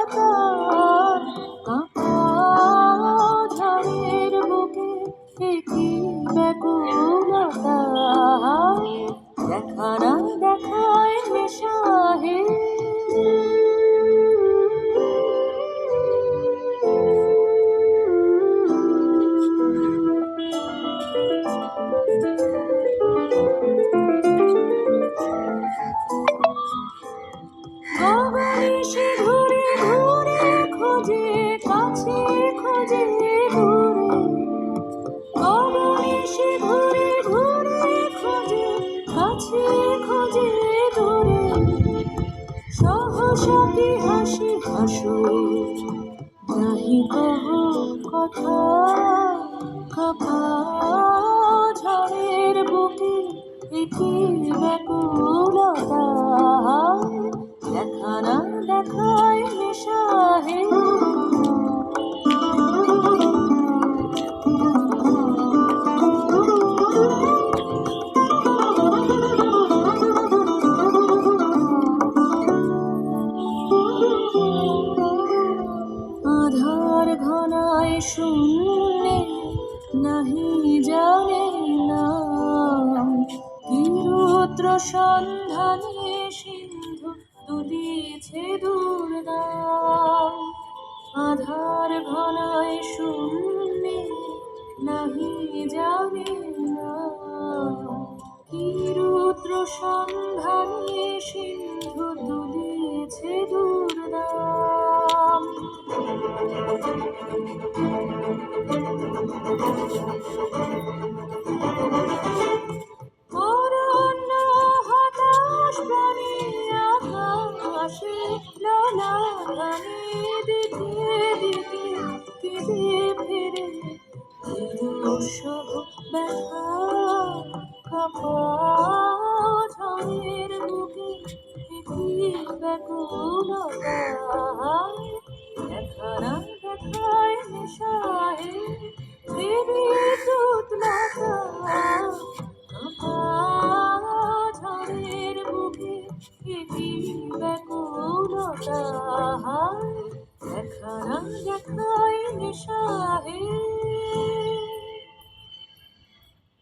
কাতার কাঁপা ঝড়ের বুকে কি ব্যাকুলতা দেখা না দেখায় নেশাহে সে ঘুরে ঘুরে খোঁজে কাছে খোঁজে দূরে সে ঘুরে ঘুরে খোঁজে কাছে খোঁজে দূরে সহসা কি হাসি হাসু নাহি কহ কথা কাঁপা ঝড়ের বুকে কি ব্যাকুলতা দেখা না দেখায় নেশাহে আধার ঘনায় শূন্যে নাহি জানে না কি রুদ্র সন্ধানে সিন্ধু তুলিছে দুর্দাম আধার ঘনায় শূন্যে নাহি জানে না কি রুদ্র সন্ধানে সিন্ধু তুলিছে দুর্দাম অরণ্য হতাশ প্রাণী আকাশে ললাটানে দিকে দিকে কেঁদে ফেরে দুঃসহ ব্যথা কাঁপা ঝড়ের বুকে কি ব্যাকুলতা দেখা না দেখায় নেশাহে দেবী দুধমাতা কাঁপা ঝড়ের বুকে কি ব্যাকুলতা দেখা না দেখায় নেশা